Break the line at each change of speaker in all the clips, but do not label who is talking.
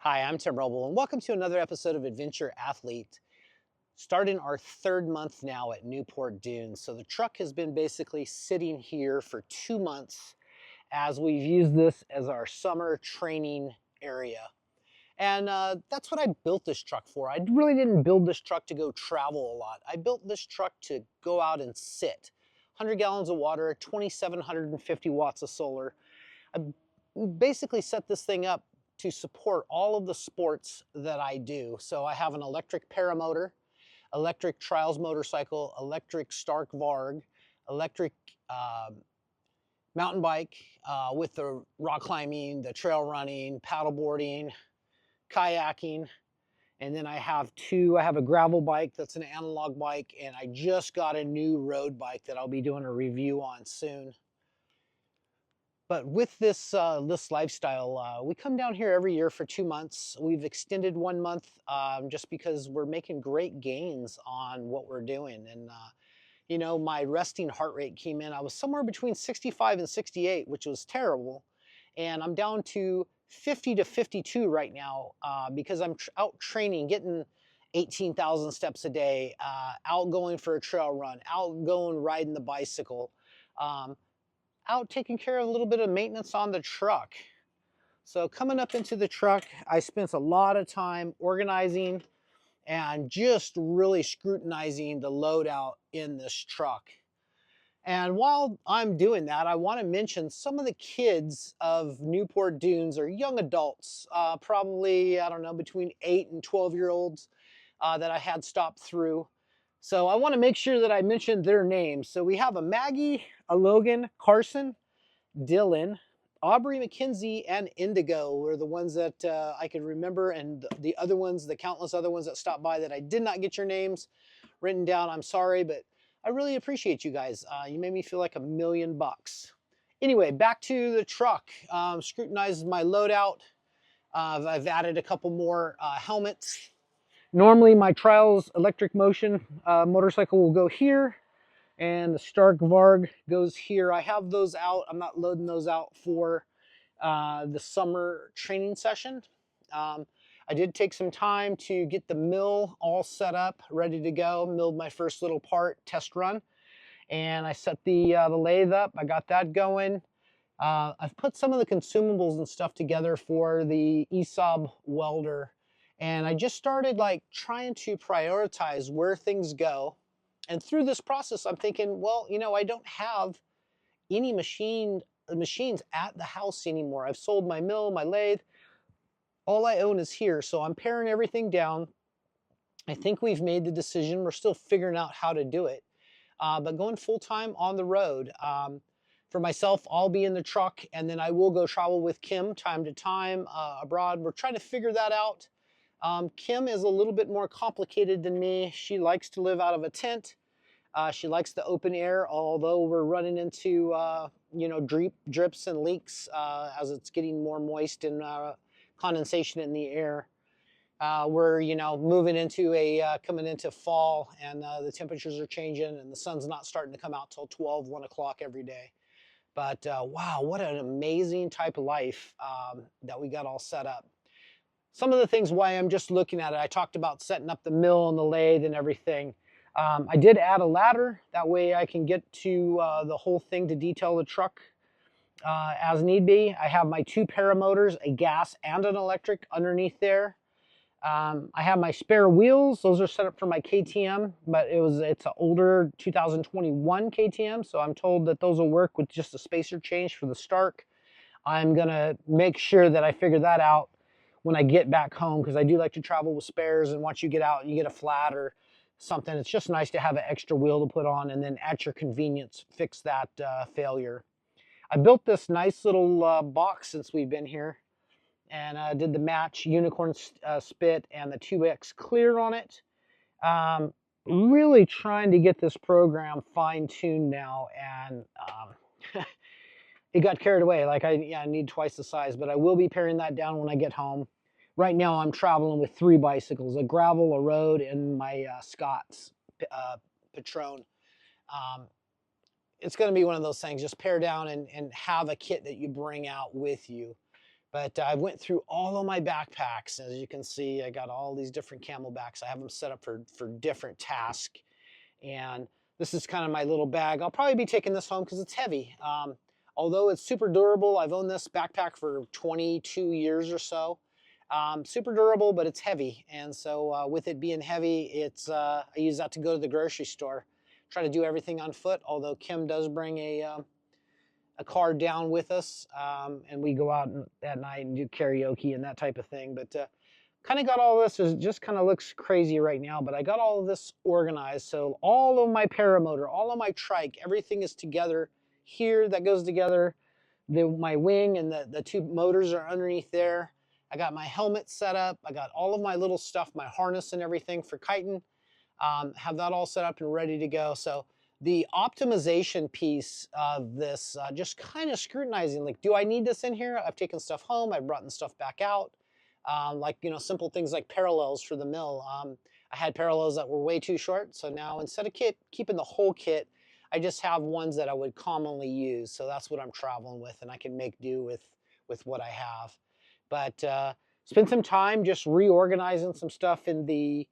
Hi, I'm Tim Roble, and welcome to another episode of Adventure Athlete. Starting our third month now at Newport Dunes. So the truck has been basically sitting here for 2 months as we've used this as our summer training area. And that's what I built this truck for. I really didn't build this truck to go travel a lot. I built this truck to go out and sit. 100 gallons of water, 2,750 watts of solar. I basically set this thing up to support all of the sports that I do. So I have an electric paramotor, electric trials motorcycle, electric Stark Varg, electric mountain bike with the rock climbing, the trail running, paddleboarding, kayaking. And then I have a gravel bike that's an analog bike, and I just got a new road bike that I'll be doing a review on soon. But with this lifestyle, we come down here every year for 2 months. We've extended 1 month just because we're making great gains on what we're doing. And you know, my resting heart rate came in. I was somewhere between 65 and 68, which was terrible. And I'm down to 50 to 52 right now because I'm out training, getting 18,000 steps a day, out going for a trail run, out going riding the bicycle. Out taking care of a little bit of maintenance on the truck. So coming up into the truck, I spent a lot of time organizing and just really scrutinizing the loadout in this truck. And while I'm doing that, I want to mention some of the kids of Newport Dunes are young adults, probably, I don't know, between 8 and 12-year-olds that I had stopped through. So I want to make sure that I mention their names. So we have a Maggie, a Logan, Carson, Dylan, Aubrey McKenzie, and Indigo were the ones that I could remember, and the other ones, the countless other ones that stopped by that I did not get your names written down. I'm sorry, but I really appreciate you guys. You made me feel like $1,000,000. Anyway, back to the truck. Scrutinized my loadout. I've added a couple more helmets. Normally my Trials electric motion motorcycle will go here, and the Stark Varg goes here. I have those out. I'm not loading those out for the summer training session. I did take some time to get the mill all set up, ready to go. Milled my first little part test run, and I set the lathe up. I got that going. I've put some of the consumables and stuff together for the ESOB welder, and I just started like trying to prioritize where things go. And through this process, I'm thinking, well, you know, I don't have any machines at the house anymore. I've sold my mill, my lathe. All I own is here, so I'm paring everything down. I think we've made the decision. We're still figuring out how to do it. But going full-time on the road. For myself, I'll be in the truck, and then I will go travel with Kim time to time abroad. We're trying to figure that out. Kim is a little bit more complicated than me. She likes to live out of a tent. She likes the open air, although we're running into you know, drips and leaks as it's getting more moist and condensation in the air. We're, you know, moving into coming into fall, and the temperatures are changing, and the sun's not starting to come out till 12, 1 o'clock every day. But wow, what an amazing type of life that we got all set up. Some of the things why I'm just looking at it, I talked about setting up the mill and the lathe and everything. I did add a ladder. That way I can get to the whole thing to detail the truck as need be. I have my 2 paramotors, a gas and an electric underneath there. I have my spare wheels. Those are set up for my KTM, but it's an older 2021 KTM, so I'm told that those will work with just a spacer change for the Stark. I'm gonna make sure that I figure that out when I get back home, because I do like to travel with spares, and once you get out and you get a flat or something, it's just nice to have an extra wheel to put on, and then at your convenience fix that failure. I built this nice little box since we've been here, and did the match unicorn spit and the 2X clear on it. Really trying to get this program fine-tuned now, and it got carried away. Like I need twice the size, but I will be paring that down when I get home. Right now I'm traveling with 3 bicycles, a gravel, a road, and my Scott's Patron. It's going to be one of those things, just pare down and have a kit that you bring out with you. But I went through all of my backpacks. As you can see, I got all these different camelbacks. I have them set up for different tasks. And this is kind of my little bag. I'll probably be taking this home because it's heavy. Although it's super durable, I've owned this backpack for 22 years or so. Super durable, but it's heavy. And so with it being heavy, I use that to go to the grocery store. Try to do everything on foot, although Kim does bring a car down with us, and we go out at night and do karaoke and that type of thing. But kind of got all this, it just kind of looks crazy right now, but I got all of this organized. So all of my paramotor, all of my trike, everything is together here that goes together. My wing and the two motors are underneath there. I got my helmet set up. I got all of my little stuff, my harness and everything for kiting. Have that all set up and ready to go. So the optimization piece of this, just kind of scrutinizing, like, do I need this in here? I've taken stuff home. I've brought the stuff back out. Like, simple things like parallels for the mill. I had parallels that were way too short. So now instead of keeping the whole kit, I just have ones that I would commonly use. So that's what I'm traveling with, and I can make do with what I have. But spend some time just reorganizing some stuff in the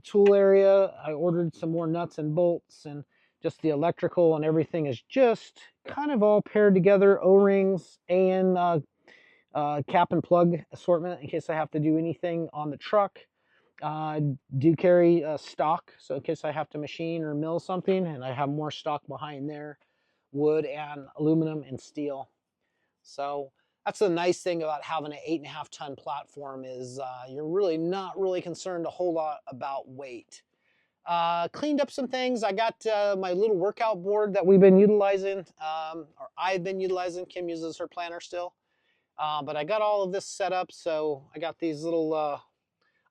tool area. I ordered some more nuts and bolts, and just the electrical and everything is just kind of all paired together. O-rings and cap and plug assortment in case I have to do anything on the truck. Do carry stock, so in case I have to machine or mill something, and I have more stock behind there, wood and aluminum and steel. So that's the nice thing about having an 8.5 ton platform is you're really not really concerned a whole lot about weight. Cleaned up some things. I got my little workout board that we've been utilizing, or I've been utilizing. Kim uses her planner still. But I got all of this set up, so I got these little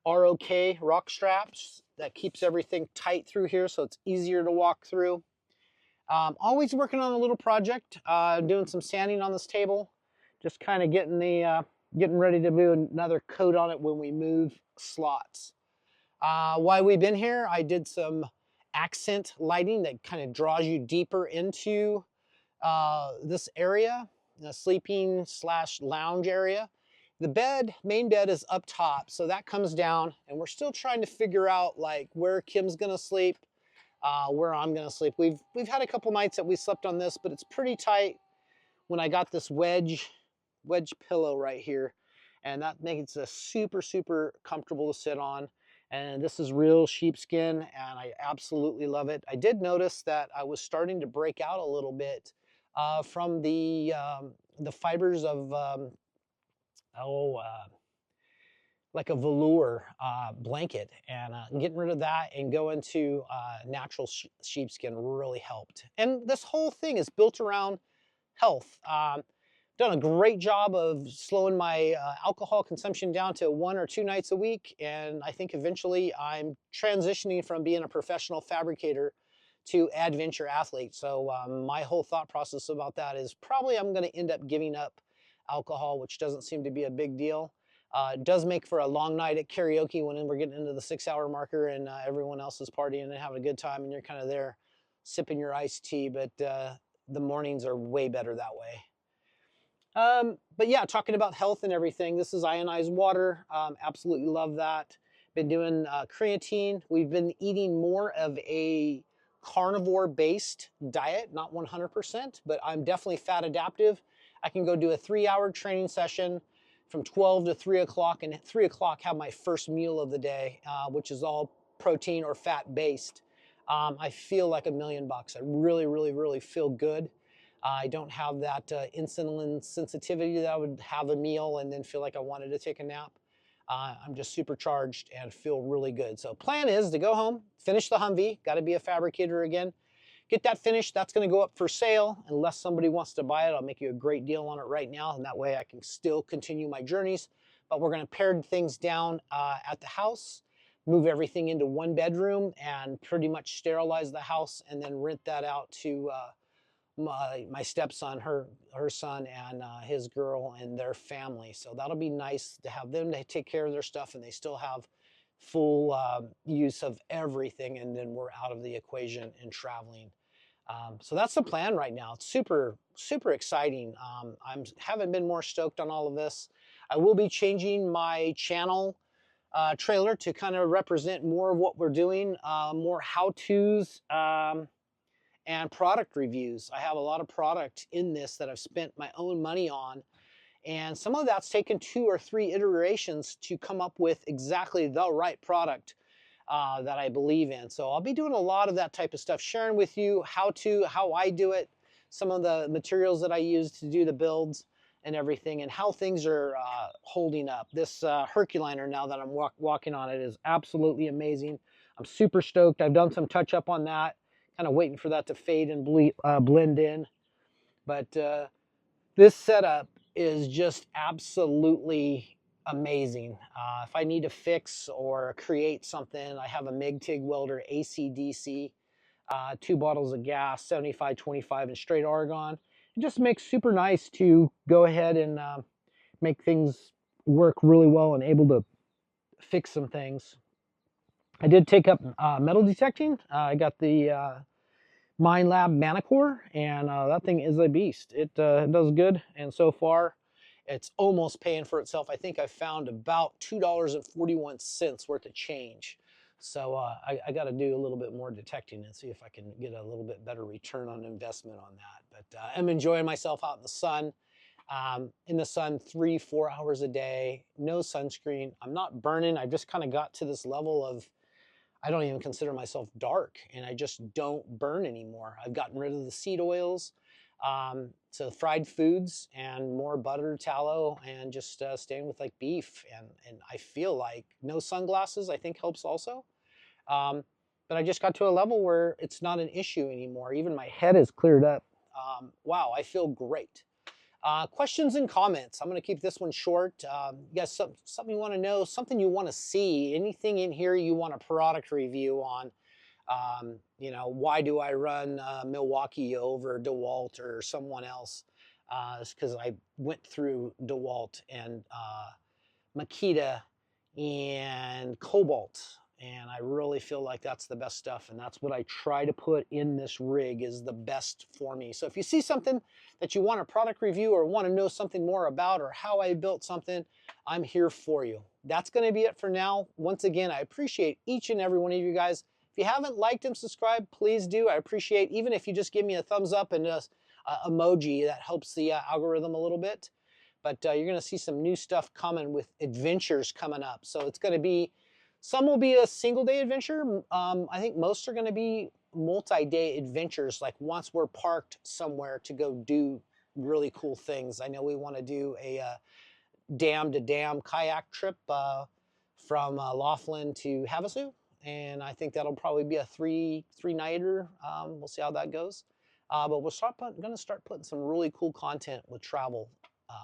ROK rock straps that keeps everything tight through here, so it's easier to walk through. Always working on a little project, doing some sanding on this table, just kind of getting ready to do another coat on it when we move slots. While we've been here, I did some accent lighting that kind of draws you deeper into this area, the sleeping / lounge area. The main bed is up top, so that comes down, and we're still trying to figure out like where Kim's gonna sleep, where I'm gonna sleep. We've had a couple nights that we slept on this, but it's pretty tight when I got this wedge pillow right here, and that makes it super comfortable to sit on. And this is real sheepskin, and I absolutely love it. I did notice that I was starting to break out a little bit from the fibers of like a velour blanket, and getting rid of that and going to natural sheepskin really helped. And this whole thing is built around health. Done a great job of slowing my alcohol consumption down to 1 or 2 nights a week, and I think eventually I'm transitioning from being a professional fabricator to adventure athlete. So my whole thought process about that is probably I'm going to end up giving up alcohol, which doesn't seem to be a big deal. It does make for a long night at karaoke when we're getting into the 6-hour marker and everyone else is partying and having a good time, and you're kind of there sipping your iced tea, but the mornings are way better that way. But yeah, talking about health and everything, this is ionized water. Absolutely love that. Been doing creatine. We've been eating more of a carnivore-based diet, not 100%, but I'm definitely fat adaptive. I can go do a 3-hour training session from 12 to 3 o'clock, and at 3 o'clock have my first meal of the day, which is all protein or fat-based. I feel like $1,000,000. I really feel good. I don't have that insulin sensitivity that I would have a meal and then feel like I wanted to take a nap. I'm just supercharged and feel really good. So plan is to go home, finish the Humvee, got to be a fabricator again, get that finished. That's going to go up for sale unless somebody wants to buy it. I'll make you a great deal on it right now, and that way I can still continue my journeys. But we're going to pare things down at the house, move everything into 1 bedroom, and pretty much sterilize the house, and then rent that out to my stepson, her son, and his girl and their family. So that'll be nice to have them to take care of their stuff, and they still have full use of everything, and then we're out of the equation and traveling. So that's the plan right now. It's super, super exciting. Haven't been more stoked on all of this. I will be changing my channel trailer to kind of represent more of what we're doing, more how-tos and product reviews. I have a lot of product in this that I've spent my own money on, and some of that's taken 2 or 3 iterations to come up with exactly the right product that I believe in. So I'll be doing a lot of that type of stuff, sharing with you how I do it, some of the materials that I use to do the builds and everything, and how things are holding up. This Herculiner, now that I'm walking on it, is absolutely amazing. I'm super stoked. I've done some touch up on that, kind of waiting for that to fade and blend in. But this setup is just absolutely amazing. If I need to fix or create something, I have a MIG-TIG welder AC/DC, 2 bottles of gas, 75/25 and straight argon. It just makes super nice to go ahead and make things work really well and able to fix some things. I did take up metal detecting. I got the Mine Lab Manicore, and that thing is a beast. It does good, and so far it's almost paying for itself. I think I found about $2.41 worth of change. So I got to do a little bit more detecting and see if I can get a little bit better return on investment on that. But I'm enjoying myself out in the sun. In the sun 3-4 hours a day, no sunscreen. I'm not burning. I just kind of got to this level of I don't even consider myself dark, and I just don't burn anymore. I've gotten rid of the seed oils, so fried foods and more butter, tallow, and just staying with like beef. And I feel like no sunglasses, I think, helps also. Um, but I just got to a level where it's not an issue anymore. Even my head is cleared up. Wow, I feel great. Questions and comments. I'm going to keep this one short. You guys, something you want to know, something you want to see, anything in here you want a product review on. You know, why do I run Milwaukee over DeWalt or someone else? It's because I went through DeWalt and Makita and Cobalt, and I really feel like that's the best stuff, and that's what I try to put in this rig is the best for me. So if you see something that you want a product review or want to know something more about or how I built something, I'm here for you. That's going to be it for now. Once again, I appreciate each and every one of you guys. If you haven't liked and subscribed, please do. I appreciate even if you just give me a thumbs up and a emoji, that helps the algorithm a little bit. But you're going to see some new stuff coming with adventures coming up. So it's going to be, some will be a single day adventure. I think most are going to be multi-day adventures, like once we're parked somewhere to go do really cool things. I know we want to do a dam to dam kayak trip from Laughlin to Havasu. And I think that'll probably be a three-nighter. We'll see how that goes. But we're going to start putting some really cool content with travel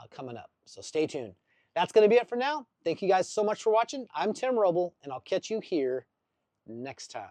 coming up. So stay tuned. That's going to be it for now. Thank you guys so much for watching. I'm Tim Roble, and I'll catch you here next time.